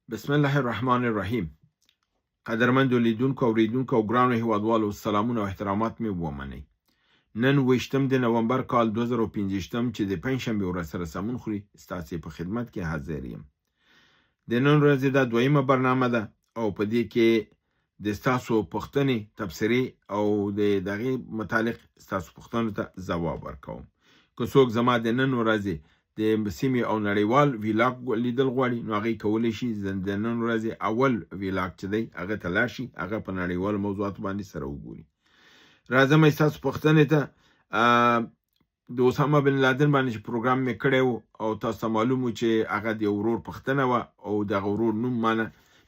بسم الله الرحمن الرحیم. قدرمندو لیدونکو اوریدونکو او ګرانو هیوادوالو سلامونه او احترامات مې ومنئ. نن 28 د نومبر کال 2015 چې د پنځشنبې ورځ سره سمون خوري ستاسو په خدمت کې حاضر یم. د نن ورځې دا دویمه برنامه ده او په دې کې د ستاسو پوښتنې تبصرې او د دغه متعلق ستاسو پوښتنو ته ځواب ورکوم. که څوک زما د نن ورځې د سیمې او نړیوال ویلاګ لیدل غواړي نو هغه کولی شي د نن ورځې اول ویلاګ چې دی هغه ته لاړ شي، هغه په نړیوال موضوعات باندې سره وګوري. راځم ستاسو پوښتنې ته. د اسامه بن لادن باندې چې پروګرام مې کړی و او تاسو ته معلوم و چې هغه د ورور پوښتنه وه او دغه ورور نوم مانه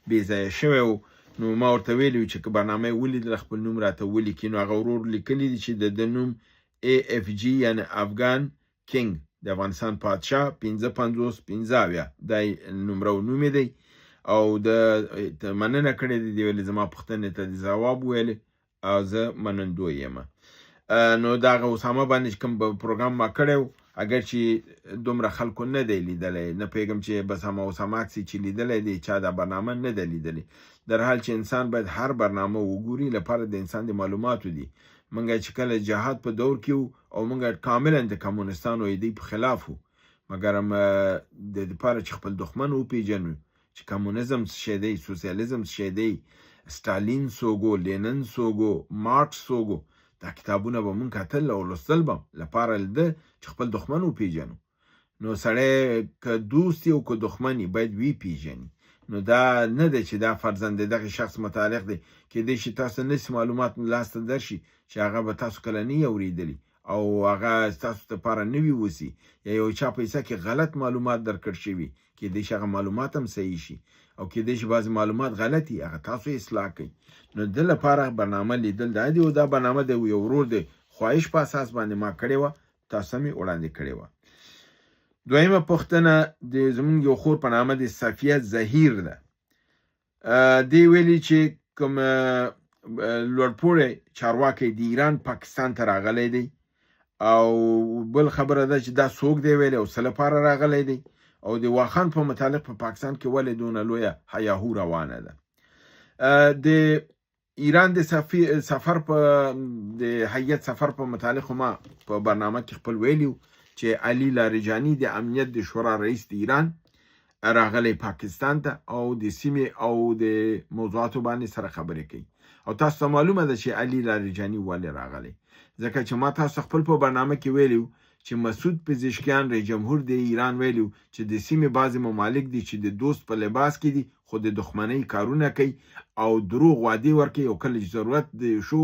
بې ځایه شوی و، نو ما ورته ویلي و چې که برنامه یې ولیدله خپل نوم راته ولیکي. نو هغه ورور لیکلی دی چې د نوم AFG یعنی افغان کینګ د افغانستان پادشاه 55 دا نومرو نوم دی او د مننه کړې دی ویلي زما پوښتنې ته ځواب ویلي او زه منندوی یم. نو دغه اسامه باندې کوم پروګرام ما کړی اگر چې دومره خلکو نه دی لیدلی، نه پوهېږم چې بس هم اسامه اکسي چې لیدلی دی چا دا برنامه نه ده لیدلی. در حال چې انسان باید هر برنامه وګوري لپاره د انسان د معلوماتو دي. منګه چې کله جهاد په دور کې او منګه کاملا د کمونستانو ایدی په خلاف وو، مګر د لپاره چې خپل دښمن وپېژنو چې کمونیزم څه شی دی، سوسیالیزم څه شی دی، ستالین سوګو، لینن سوګو، مارکس سوګو، دا کتابونه به مونږ کتل او لوستل به لپاره ده چې خپل دښمن وپېژنو. نو سړی که دوست او که دښمن باید وی پیژني. نو دا نه ده چې دا فرضاً د دغه شخص متعلق دی، کېدای شي تاسو نسي معلومات لاسته درشي چې هغه به تاسو کله نه اورېدلي او هغه ستاسو لپاره نوي اوسي، یا یو چا په حصه کې غلط معلومات درکړ شوي، کېدای شي هغه معلومات هم صحیح شي او کېدای شي بعضې معلومات غلطي، هغه تاسو اصلاح کوئ. نو د لپاره برنامه لیدل دا دی او دا برنامه د یو ورور د خواهش په اساس باندې ما کړې وه، تاسو مې وړاندې کړې وه. دویمه پوښتنه د زمونږ یو خور په نامه د صفیه زهیر ده. دی ویلي چې کوم لوړپوړی چارواکی د ایران پاکستان ته راغلی دی او بل خبره ده چې دا څوک دی ویلي او څه لپاره راغلی دی او د واخان په متعلق په پاکستان کې ولې دونه لویه هیاهو روانه ده. د ایران د سفر په د هیئت سفر په متعلق ما په برنامه کې خپل ویلیو چې علي لاریجانی د امنیت د شورا رئیس د ایران راغلی پاکستان ته او د سیمې او د موضوعاتو باندې سره خبرې کوي. او تاسو ته معلومه ده چې علي لاریجانی ولې راغلی، ځکه چې ما تاسو خپل په برنامه کې ویلیو چې مسعود پزشکیان رئیس جمهور د ایران ویلیو چې د سیمې بعضې ممالک دي چې د دوست په لباس کې دي خو د دښمنۍ کارونه کوي او دروغ وعدې ورکوي او کله چې ضرورت دی شو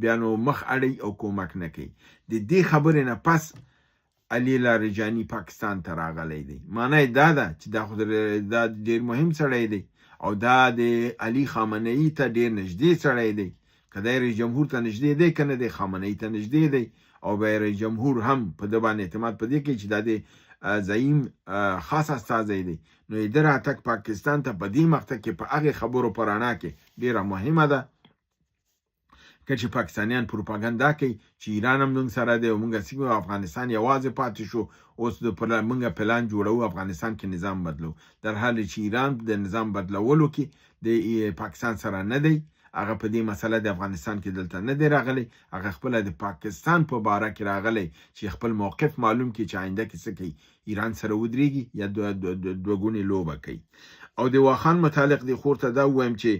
بیا نو مخ اړوي او کومک نه کوي. د دې خبرې نه پس علي لاریجانی پاکستان ته راغلی دی. معنی دا ده چې دا ډېر مهم سړی دی او دا د علي خامنه‌ای ته ډېر نږدې سړی دی. که دی رئیس جمهور ته نږدې دی که نه دی خامنه‌ای ته نږدې دی او بیا رئیس جمهور هم په ده باندې اعتماد په دې کوي چې دا د زعیم خاص استازی دی. نو د راتګ پاکستان ته په دې مقطع کې په هغې خبرو په رڼا کې ډېره مهمه ده که چې پاکستانیان پروپاګندا کوي چې ایران هم موږ سره دی او موږ سیمه افغانستان یوازې پاتې شو، اوس موږ پلان جوړو افغانستان کې نظام بدلو، در حال چې ایران د نظام بدلولو کې د پاکستان سره نه دی. هغه په دې مسله د افغانستان کې دلته نه دی راغلی، هغه خپل د پاکستان په باره کې راغلی چې خپل موقف معلوم کړي چې آینده کې څه کوي، ایران سره ودرېږي یا دوه ګونې لوبه کوي. او د واخان متعلق د خور ته دا ووایم چې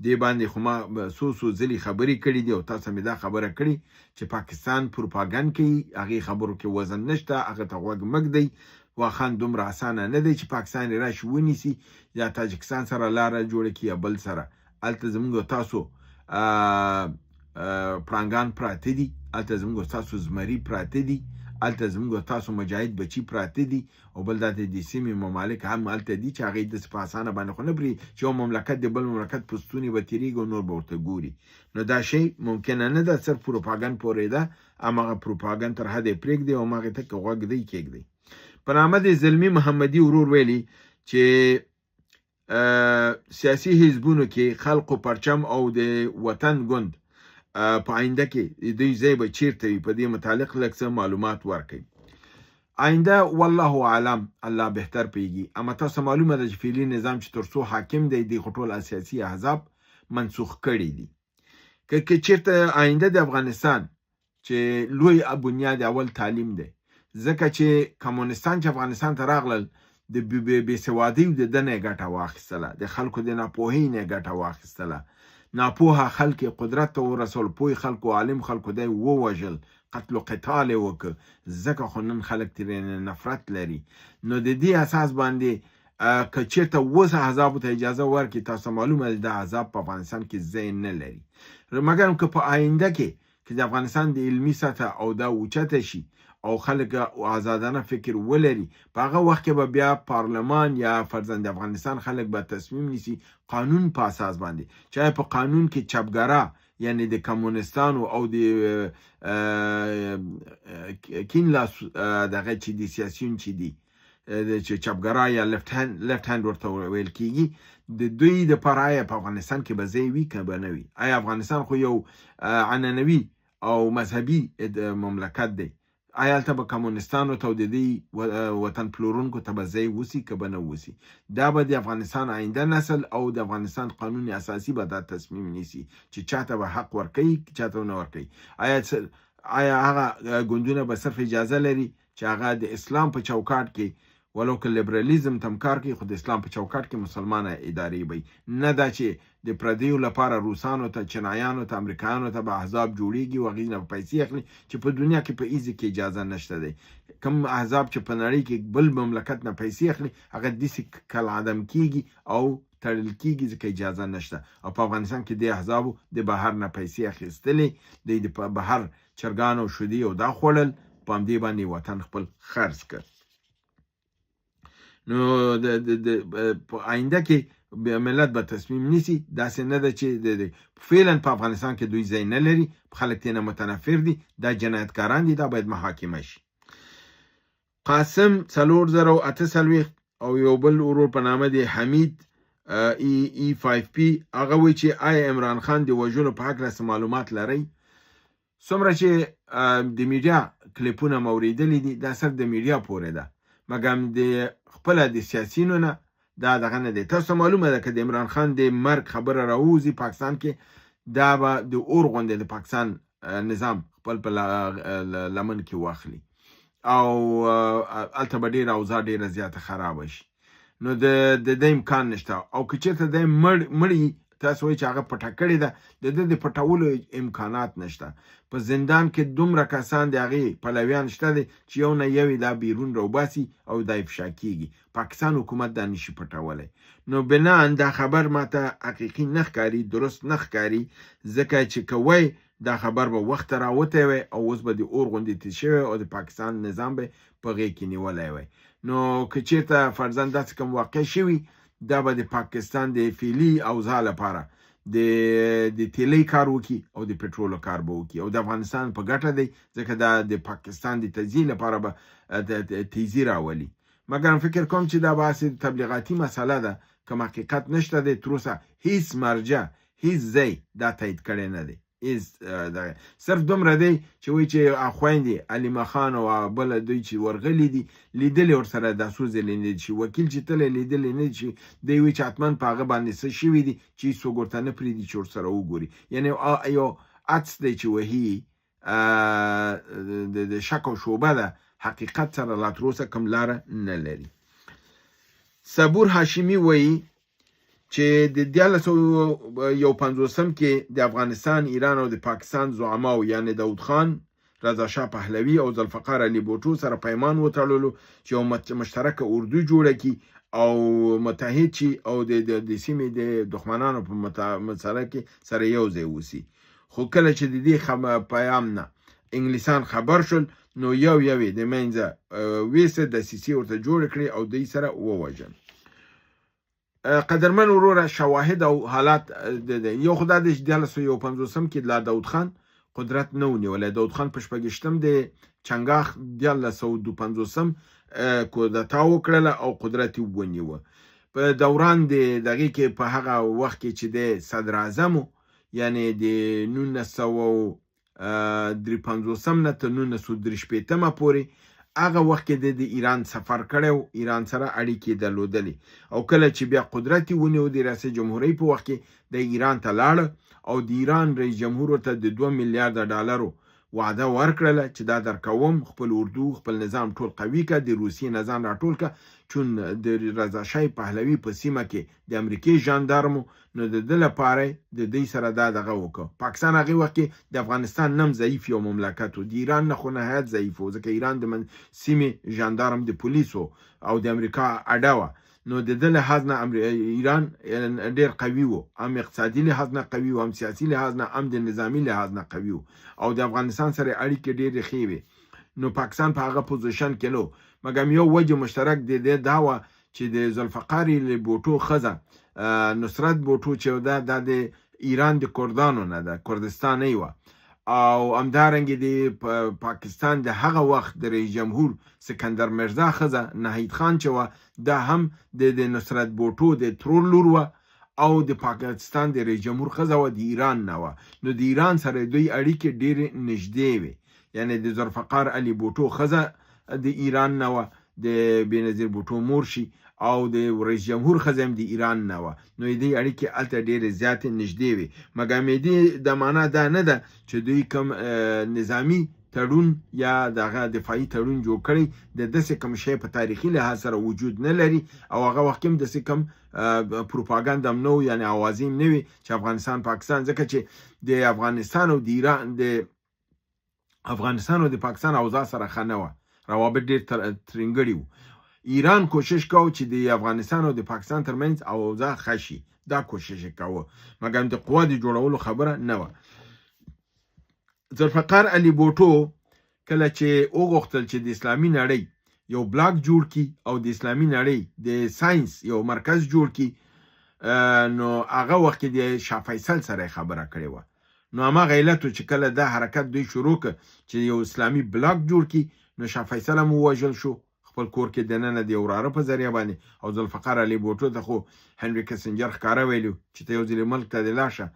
دې باندې خو ما څو ځلې خبرې کړي دي او تاسو مې دا خبره کړې چې پاکستان پروپاګند کوي، هغې خبرو کې وزن نشته، هغه ته غوږ مږ دی. واخان دومره اسانه نه دی چې پاکستان یې راشي ونیسي یا تاجکستان سره لاره جوړه کړي یا بل سره. هلته زموږ تاسو پړانګان پراته دي، هلته زموږ تاسو زمري پراته دي، هلته زموږ تاسو مجاهد بچي پراته دي او بل دا د سیمې ممالک هم هلته دي چې هغې داسې په اسانه باندې خو نه بري چې یو مملکت د بل مملکت په ستونې به تېرېږي او نور به ورته ګوري. نو دا شی ممکنه نه ده، صرف پروپاګند پورې ده، هماغه پروپاګند تر حده یې پرېږدئ او هماغې ته که غوږ دی کېږدئ. په نامه د زلمي محمدي ورور ویلي چې سیاسي حزبونو کې خلقو پرچم او د وطن ګوند په آینده کې دوی ځای به چیرته وي، په دې متعلق لږ څه معلومات ورکړئ. آینده والله اعلم، الله بهتر پیږي. اما تاسو معلومه ده چې فعلي نظام چې تر څو حاکم دی د ټول سیاسي احزاب منسوخ کړي دي. که چیرته آینده د افغانستان چې لوی بنیاد اول تعلیم دی، ځکه چې کمونستان چې افغانستان ته راغلل د بې سوادۍ د ده نه یې ګټه واخیستله، د خلکو د ناپوهۍ نه یې ګټه واخیستله. ناپوهه خلک قدرت ته ورسول، پوه خلکو عالم خلکو دی ووژل، قتل و قتال یې وکړ. ځکه خو نن خلک ترې نفرت لري. نو د دې اساس باندې که چېرته اوس احزابو ته اجازه ورکړي، تاسو معلومه ده د احزاب په افغانستان کې ځای نه لري، مګر که په آینده کې که د افغانستان د علمي سطح او دا اوچته شي او خلک آزادانه فکر ولري، په هغه وخت کې به بیا پارلمان یا فرضاً د افغانستان خلک به تصمیم نیسي قانون په اساس باندې، چاهے په قانون کې چپګرا یعنی د کمونستانو او د کین لاس دغه چې د سیاسیون چې دي چې چپګرا یا لیفت هند ورته ویل کیږي، د دوی د پاره په افغانستان کې به ځای وي که به نه وي. آیا افغانستان خو یو عنعنوي او مذهبي مملکت دی، آیا هلته به کمونستانو ته او د دې وطن پلورونکو ته به ځای وسي که به نه وسي؟ دا به د افغانستان آینده نسل او د افغانستان قانون اساسي به دا تصمیم نیسي چې چاته به حق ورکوي چاته نه ورکوي. آیا هغه ګوندونه به صرف اجازه لري چې هغه د اسلام په چوکاټ کې ولو که لیبرالیزم تم کار کوي، خو د اسلام په چوکاټ کې مسلمانه ادارې وي، نه دا چې د پردیو لپاره روسانو ته، چینایانو ته، امریکایانو ته به احزاب جوړیږي او هغوی نه به پیسې اخلي چې په دنیا کې په ایزي کې اجازه نشته دی. کوم احزاب چې په نړۍ کې بل مملکت نه پیسې اخلي هغه داسې کالعدم کیږي او تړل کیږي ځکه اجازه نشته. او په افغانستان کې د احزابو د بهر نه پیسې اخیستلې، د بهر چرګان او شودې او دا خوړل، په همدې باندې وطن خپل خرڅ کړ. نو په آینده کې ملت به تصمیم نیسي، داسې نه ده چې فعلا په افغانستان کې دوی ځای نه لري، خلک ترې نه متنفر دي، دا جنایتکاران دي، دا باید محاکمه شي. قاسم 4048 او یو بل ورور په نامه دی حمید E5P، هغه وایي چې آیا عمران خان د وژلو په هکله معلومات لرئ؟ څومره چې د میډیا کلیپونه مو اورېدلي دي دا صرف د میډیا پورې ده، مګر د خپله د سیاسینو نه دا دغه نه دی. تاسو معلومه ده که د عمران خان د مرګ خبره راووځي پاکستان کې، دا به د اور غوندې د پاکستان نظام خپل په لمن کې واخلي او هلته به ډېره اوضاع ډېره زیاته خرابه شي. نو د ده امکان نشته، او که چېرته دی مړي تاسو وایي چې هغه پټه کړې ده، د ده د پټولو امکانات نشته. په زندان کې دومره کسان د هغې پلویان شته دی چې یو نه یو دا بیرون راوباسي او دا افشا کیږي. پاکستان حکومت دا نشي پټولی. نو بناً دا خبر ماته حقیقي نه ښکاري، درست نه ښکاري، ځکه چې که وای دا خبر به وخت راوتی وی او اوس به د اور غوندې تیز شوی او د پاکستان نظام به په غېږ کې نیولی وی. نو که چېرته فرضاً داسې کوم واقع شوي، دا به د پاکستان د فعلي اوضاع لپاره د تیلي کار وکړي او د پټرولو کار به وکړي او د افغانستان په ګټه دی، ځکه دا د پاکستان د تجزیې لپاره به تیزي راولي. مګر فکر کوم چې دا بحث تبلیغاتي مسله ده، کوم حقیقت نشته دی. تر اوسه هیڅ مرجع هیڅ ځای دا تایید کړی نه دی. صرف دومره دی چې وایي چې خویندې علیمه خان او بله دوی چې ورغلي دي لیدلې ورسره دا څو ځلې نه دي چې وکیل چې تللی لیدلې نه دي چې دی وایي چې حتما په هغه باندې څه شوي دي چې هېڅوک ورته نه پرېږدي چې ورسره وګوري. یعنې یو عطس دی چې وهي د شک او شوبه ده، حقیقت سره لا تر اوسه کوم لاره نه لري. صبور هاشمي وایي چې د 1951 کې د افغانستان، ایران او د پاکستان زعماو یعنی داود خان، رضا شاه پهلوي او ذوالفقار علي بوټو سره پیمان وتړلو چې یو مشترکه اردو جوړه کړي او متحد شي او د سیمې د دښمنانو په مسله کې سره یو ځای اوسي. خو کله چې د دې پیام نه انګلیسان خبر شول، نو یو یې د منځه ویسته دسیسې ورته جوړې کړې او دوی سره ووژل. قدرمن وروره، شواهد او حالات یو خدا د 1951 کې لا داود خان قدرت نه ونیولی. داود خان په 26 د چنګاښ 1952 کودتا وکړله او قدرت یې ونیوه. په دوران د دغې کې په هغه وخت کې چې د صدر اعظم یعنی د 1953 نه تر 1963 پورې هغه وخت کې د ایران سفر کړی و، ایران سره اړیکې درلودلې او کله چې بیا قدرت یې ونیو د ریاست جمهورۍ په وخت کې د ایران ته لاړ او د ایران رئیس جمهور ته د 2 میلیارډ ډالرو وعده ورکړله چې دا درکوم، خپل اردو خپل نظام ټول قوي که، د روسیې نظام راټول که، چون د رضا شاه پهلوي په سیمه کې د امریکې ژاندارمو، نو د ده لپاره د دوی سره دا دغه وکړه. پاکستان هغې وخت کې د افغانستان نم ضعیف یو مملکت و، د ایران نه خو نهایت ضعیف و، ځکه ایران د سیمې ژاندارم د پولیسو او د امریکا اډه وه، نو د ده لحاظ نه ایران ډېر قوي و، هم اقتصادي لحاظ نه قوي و، هم سیاسي لحاظ نه، هم د نظامي لحاظ نه قوي و او د افغانستان سره اړیکې ډېرې ښې وې. نو پاکستان په هغه پوزیشن کې نو، مګر یو وجه مشترک د دې دا وه چې د ذوالفقار بوټو ښځه نصرت بوټو چې دا د ایران د کردانو نه ده، کردستانۍ وه، او همدارنګې د پاکستان د هغه وخت د رئیس جمهور سکندر مرزا ښځه ناهید خان چې وه، دا هم د نصرت بوټو د ترور لور وه او د پاکستان د رئیس جمهور ښځه وه، د ایران نه وه. نو د ایران سره دوی اړیکې ډېرې نږدې وې، یعنې د ذوالفقار علي بوټو ښځه د ایران نه وه، د بېنظیر بوټو مور شي، او د رئیس جمهور ښځه هم د ایران نه وه. نو دوی اړیکې هلته ډېرې زیاتې نږدې وې. مګر دې د معنا دا نه ده چې دوی کوم نظامي تړون یا دغه دفاعي تړون جوړ کړی د داسې کوم شی په تاریخي لحاظ سره وجود نه لري، او هغه وخت کې هم داسې کوم پروپاګاندا هم نه و، یعنې اوازې هم نه وې چې افغانستان پاکستان، ځکه چې د افغانستان او د ایران د افغانستان او د پاکستان اوضاع سره ښه نه وه، روابط ډېر ترنګړي وو. ایران کوشش کاوه چې د افغانستان او د پاکستان ترمنځ اوضاع ښه شي، دا کوشش یې کاوه، مګر د قوا د جوړولو خبره نه وه. ذوالفقار علي بوټو کله چې وغوښتل چې د اسلامي نړۍ یو بلاک جوړ کړي او د اسلامي نړۍ د ساينس یو مرکز جوړ کړي، نو هغه وخت کې د شاه فیصل سره خبره کړې وه. نو هماغه علت چې کله دا حرکت دوی شروع کړ چې یو اسلامي بلاک جوړ کړي، نو شاه فیصل هم ووژل شو خپل کور کې دننه د وراره په ذریعه باندې، او ذوالفقار علي بوټو ته خو هنري کسنجر ښکاره ویلو چې ته یو ځل ملک ته د لاشه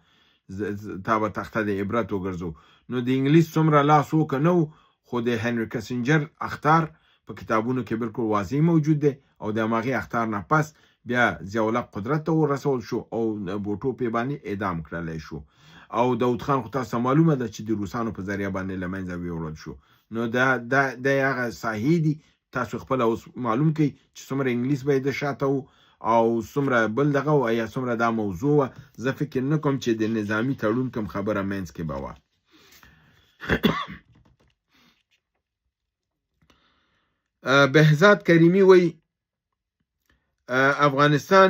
تا به تخته د عبرت وګرځو. نو د انګلیس څومره لاس وکه نه و، خو د هنري کسنجر اخطار په کتابونو کې بالکل واضح موجود دی، او د هماغې اخطار نه پس بیا ضیاءالحق قدرت ته ورسول شو او بوټو پې باندې اعدام کړلی شو، او داود خان خو تاسو معلومه ده چې د روسانو په ذریعه باندې له منځه ویوړل شو. نو دا هغه ساحې دي، تاسو خپل اوس معلوم کړئ چې څومره انګلیس به یې د شاته و او څومره بل دغه و، یا څومره دا موضوع وه. زه فکر نه کوم چې د نظامي تړون کوم خبره منځ کې به وه. بهزاد کریمي وایي افغانستان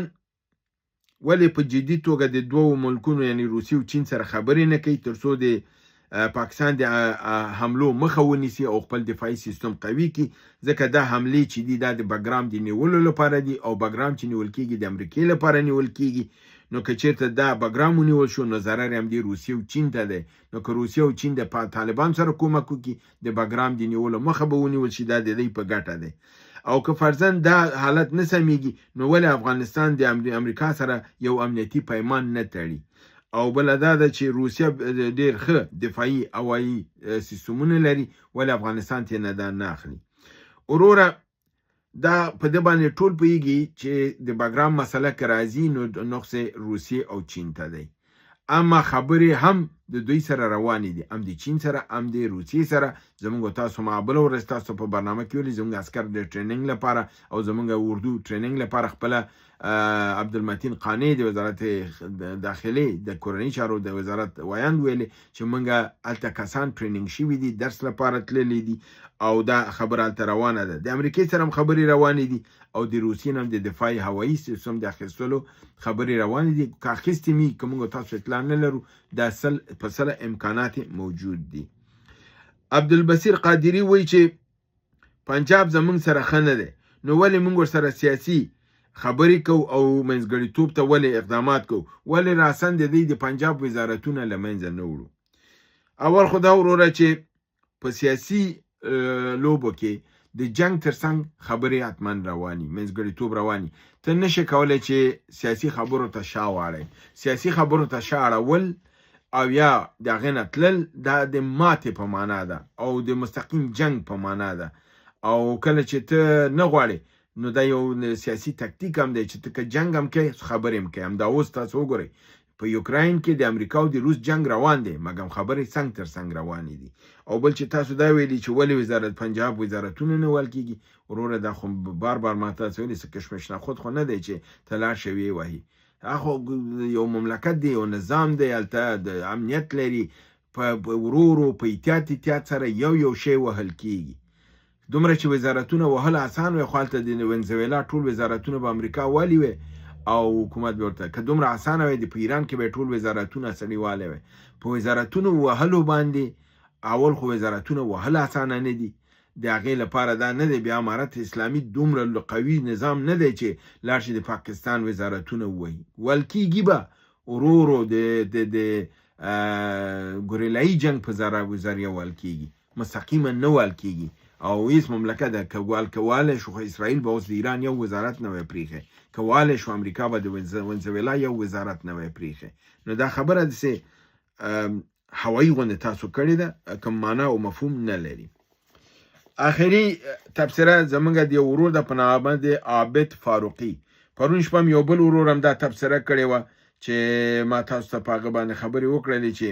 ولې په جدي توګه د دوو ملکونو یعنی روسیې او چین سره خبرې نه کوي تر څو د پاکستان د حملو مخه ونیسي او خپل دفاعي سیستم قوي کړي، ځکه دا حملې چې دي دا د بګرام د نیولو لپاره دي، او بګرام چې نیول کېږي د امریکې لپاره نیول کېږي. نو که چېرته دا بګرام ونیول شو نو ضرر هم د روسیې او چین ته دی. نو که روسیې او چین د طالبان سره کومک وکړي د بګرام د نیولو مخه به ونیول شي، دا د دوی په ګټه دی. او که فرضاً دا حالت نه سمیږي نو ولې افغانستان د امریکا سره یو امنیتي پیمان نه تړي؟ او بله دا ده چې روسیه ډېر ښه دفاعي هوایي سیستمونه لري، ولې افغانستان ته نه اخلي؟ وروره دا په دې باندې ټول پوهېږي چې د بګرام مسله که راځي نو نقص روسیې او چین ته دی، اما خبرې هم د دوی سره روانې دي، هم د چین سره هم د روسیې سره. زموږ تاسو معبله ورځ تاسو په برنامه کې ویلي زموږ عسکر د ټریننګ لپاره او زموږ اردو ټریننګ لپاره خپله عبدالمتین قانع د وزارت داخلي د کورنۍ چارو د وزارت ویاند ویلي چې موږ هلته کسان ټریننګ شوي دي، درس لپاره تللي دي، او دا خبره هلته روانه ده. د امریکې سره هم خبرې روانې دي، او د روسیې هم د دفاعي هوایي سیستم د اخیستلو خبرې روانې دي. که اخیستې وي که موږ تاسو اطلاع نه لرو، دا په سره امکانات موجود دي. عبدالبصیر قادري وایي چې پنجاب زموږ سره ښه نه دی، نو ولې موږ ورسره سیاسي خبرې کوو او منځګړیتوب ته ولې اقدامات کوو؟ ولې راسن د دوی د پنجاب وزارتونه له منځه نه وړو؟ اول خو دا وروره چې په سیاسي لوبو کې د جنگ ترڅنګ خبرې حتما رواني، منځګړیتوب رواني. ته نشې کولی چې سیاسي خبرو ته شا واړی. سیاسي خبرو ته شا اړول او یا د هغې نه تلل دا د ماتې په معنا ده او د مستقیم جنگ په معنا ده، او کله چې ته نه غواړې نو دا یو سیاسي تکتیک هم دی چې ته که جنګ هم کوې خبرې هم کوې. همدا اوس تاسو وګورئ په یوکراین کې د امریکا او د روس جنگ روان دی مګم خبرې څنګ تر څنګ روانې دي. او بل چې تاسو دا ویلي چې ولې وزارت پنجاب وزارتونه نه ول کېږي وروره دا خو بار بار ما تاسو ویلي څه کشمش نه خود خو نه دی چې ته لاړ شې ویې وهي. خو یو مملکت دی یو نظام دی هلته د امنیت لري په ورو په احتیاط سره یو شی وهل کېږي. دومره چې وزارتونه وهل اسان وي خو هلته د ونزویلا ټول وزارتونه به امریکا والي وي او حکومت به ورته که دومره اسانه وي په ایران کې به ټول وزارتونه سړي والی وي. په وزارتونو وهلو باندې اول خو وزارتونه وهل اسانه نه دي د هغې لپاره دا نه دی بیا امارت اسلامي دومره قوي نظام نه دی چې لاړ شي د پاکستان وزارتونه ووهي. ول کېږي به ورو د ګوریلایي جنګ په ذریعه ول کېږي مستقیما نه ول کېږي او هیڅ مملکت ده که ول کولی شو خو اسرائیل به اوس د ایران یو وزارت نه وی پرېښی کولی شو امریکا به د ونزویلا یو وزارت نه وی پرېښی. نو دا خبره داسې هوایي غوندې تاسو کړې ده کوم معنا او مفهوم نه لري. آخري تبصره زمونږ د یو ورور د په نامه د عابد فاروقي پرون شپه یو بل ورور هم دا تبصره کړې وه چې ما تاسو ته په هغه باندې خبرې وکړلې چې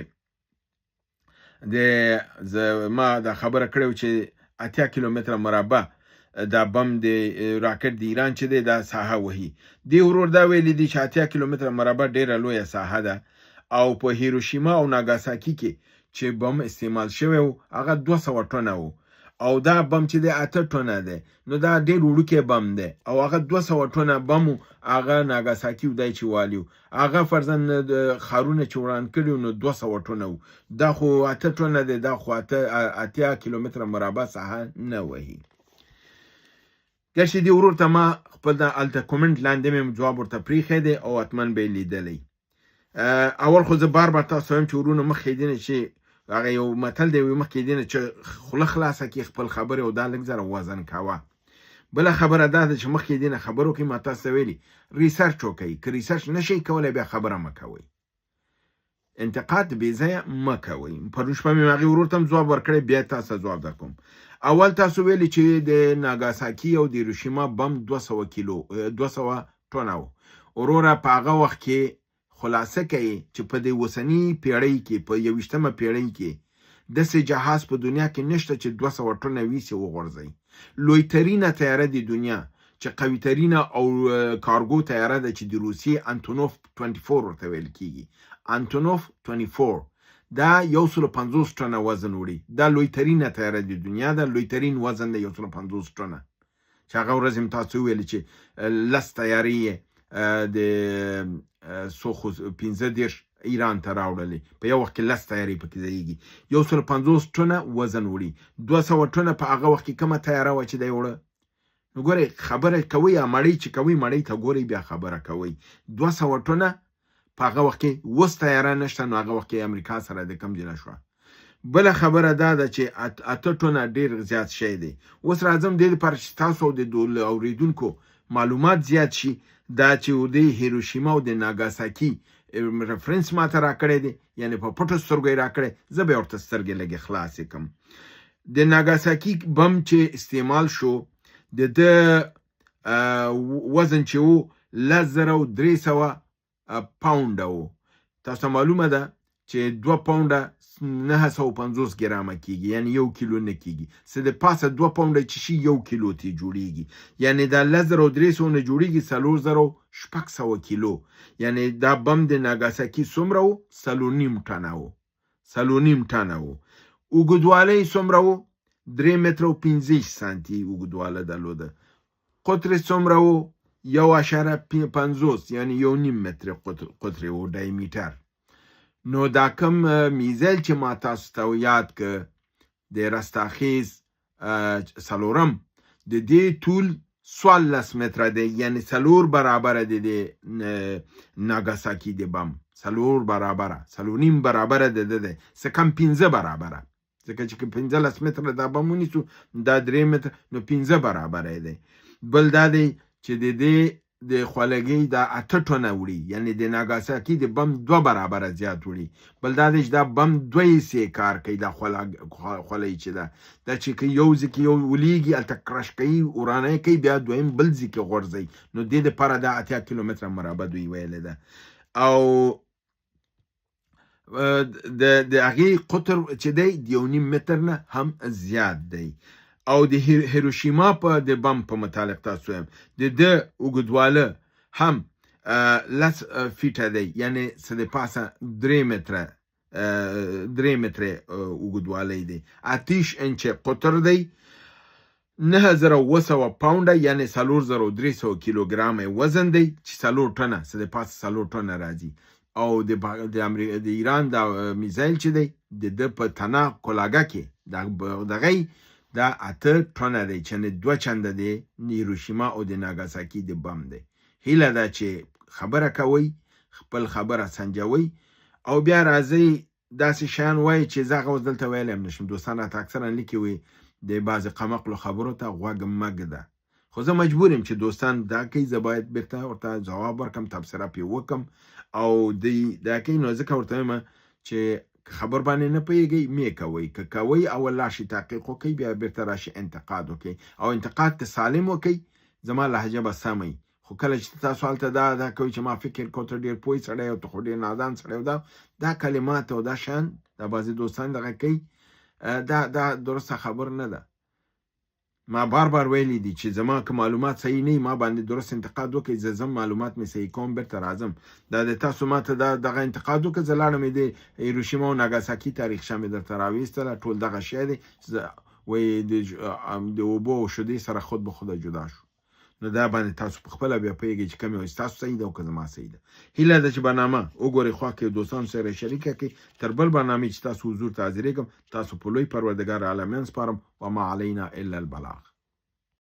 ما دا خبره کړې چې 80 کیلومتره مربع دا بم د راکټ د ایران چې دی دا ساحه وهي. دی ورور دا ویلی دی چې 80 کیلومتره مربع ډیره لویه ساحه ده او په هیروشیما او ناګاساکي کې چې بم استعمال شوی و هغه 200 ټنه و او دا بم چې دی 8 ټنه دی نو دا ډېر وړوکی بم دی او هغه 200 ټنه بم هغه ناګاساکي ودی چې والیو هغه فرضاً ښارونه چې وران کړي نو 200 ټنه و دا خو 8 ټنه دی دا خو 80 کیلومتره مربع ساحه نه وهي. ګرچې دې ورور ته ما خپل د هلته کومنټ لاندې مې جواب ورته پرېښی دی او حتما به یې لیدلی. اول خو زه بار بار تاسو وایم چې ورونه مخکې دي نه چې هغه یو متل دی مخکې دي نه چې خوله خلاصه کړي خپل خبرې او دا لږ زره وزن کوه. بله خبره دا ده چې مخکې دي نه خبرې وکړئ ما تاسو ته ویلي ریسرچ وکړئ که ریسرچ نه شئ کولی بیا خبره مه کوئ انتقاد بې ځایه مه کوئ. پرون شپه مې هغې ورور ته هم ځواب ورکړی بیا تاسو ځواب در کوم. اول تاسو ویلي چې د ناګاساکي او د هیروشیما بم 200 ټنه و وروره په هغه وخت کې خلاصه کوي چې په دې اوسني پیړۍ کې په 21مه پیړۍ کې داسې جهاز په دنیا کې نشته چې 200 ټنه ویسې وغورځوي. لویترینه تیاره د دنیا چې قویترینه او کارګو تیاره ده چې د روسیې انتونوف 24 ورته ویل کېږي. انتونوف 24 دا 150 ټنه وزن وړي. دا لویترینه تیاره د دنیا ده لویترین وزن ده 150 ټنه چې هغه ورځ هم تاسو ویلي چې 10 تیارې د 15 ایران ته راوړلې په یو وخت کې 10 تیارې پکې ځایږي 150 ټنه وزن وړي. 200 ټنه په هغه وخت کې کومه تیاره وه چې دی وړه. نو ګورئ خبره کوئ یا مړۍ چې کوئ مړۍ ته ګورئ بیا خبره کوئ. 200 ټنه په هغه وخت کې اوس تیاره نشته نو هغه وخت کې امریکا سره د کم جنه شوه. بله خبره دا ده چې 8 ټنه ډېر زیات شی دی. اوس راځم دې لپاره چې تاسو او د اوریدونکو معلومات زیات شي دا چې د هیروشیما او د ناګاساکي رفرنس ماته راکړی دی یعنی په پټو سترګو یې راکړی زه به یې ورته سترګې لږې خلاصې کړم. د ناګاساکي بم چې استعمال شو د ده وزن چې و 10,300 پاونډه و. تاسو معلومه ده چې 2 پاونډه 950 ګرامه کېږي یعنی 1 کیلو نه کېږي څه د پاسه 2 پاونډه چې شي 1 کیلو ته جوړیږي یعنی دا 10,300 نه جوړیږي 4,600 کیلو یعنی دا بم د ناګاساکي څومره و 3.5 ټنه و 3.5 ټنه و. اوږدوالی څومره و 3 متره و 15 سانتي اوږدواله درلوده. قطر څومره و 1.50 یعنی 1.5 متره قطر و ډایمیټر. نو دا کم میزایل چې ما تاسو ته یاد که د رستاخیز څلورم د دې طول 14 متره دی یعنی 4 برابره دی د ناګاساکي د بم 4 برابره 4.5 برابره دی څه کم 15 برابره ځکه چې 15 متره دا بم ونیسو دا 3 متره نو 15 برابره دی. بل دا دی چې د دې د خولګۍ دا 8 ټنه وړي، یعنی د ناګاساکي د بم 2 برابره زیات وړي. بل دا دی چې دا بم 2 حصې کار کوي. دا خولۍ چې ده دا چې یو ځکه یو ولیږي هلته کرش کوي، ورانه کوي، بیا دویم بل ځکه غورځوي. نو دې دپاره دا 80 کیلومتره مربع دوی ویلې ده. او د هغې قطر چې دی د 1.5 متر نه هم زیات دی. او د هیروشیما په د بم په متعلق تاسو وایم د ده اوږدواله هم 10 فیټه دی، یعنی څه د پاسه 3 متره اوږدوالی دی. 8 انچه قطر دی، 9700 پاونډه یعنی 4300 کیلوګرامه وزن دی چې 4 ټنه څه د پاسه 4 ټنه راځي. او د ایران دا میزایل چې دی د ده په تنه کلاګه کې دغه دا 8 ټنه دی چې 2 چنده دی هیروشیما او د ناګاساکي د بم دی. هیله ده چې خبره کوئ، خپل خبره سنجوئ او بیا راځئ داسې شیان وایي چې زه هغه اوس دلته ویلی هم نشم. دوستان راته اکثرا لیکي وي د بعضې قمقلو خبرو ته غوږ مه ږده، خو زه مجبور یم چې دوستان دا کوي، زه باید بیرته ورته ځواب ورکړم، تبصره پرې وکړم. او دا کوي نو ځکه ورته وایم چې خبر باندې نه پوهېږئ مې کوئ، که کوئ اول لاشي تحقیق وکئ، بیا بیرته راشي انتقاد وکئ، او انتقاد که سالم وکئ زما لهجه به سمئ. خو کله چې تاسو هلته دا کوئ چې ما فکر کو ته ډېر پوه سړی او ته خو ډېر نادان سړی او دا کلمات او دا شیان دا بعضې دوستان دغه کوي، دا درسته خبر نه ده. ما بار ویلی دي چې زما که معلومات صحیح نه ما باندې درست انتقاد وکړئ، زه ځم معلومات مې صحیح کوم بیرته راځم. دا د تاسو ماته دغه انتقاد وکړه، زه لاړم د هیروشیما او ناګاساکي تاریخچه مې درته راویستله، ټول دغه شی دی وایي د اوبو او شیدې سره خود به خوده جدا شو. نو دا باندې تاسو په خپله بیا پوهېږئ چې کوم یو ستاسو صحیح ده او که زما صحیح ده. هیله ده چې برنامه وګورئ، خوا کې دوستانو سره شریکه کړئ. تر بل برنامې چې تاسو حضور ته حاضرېږم، تاسو په لوی پروردګار عالمین سپارم. وما علینا الا البلاغ.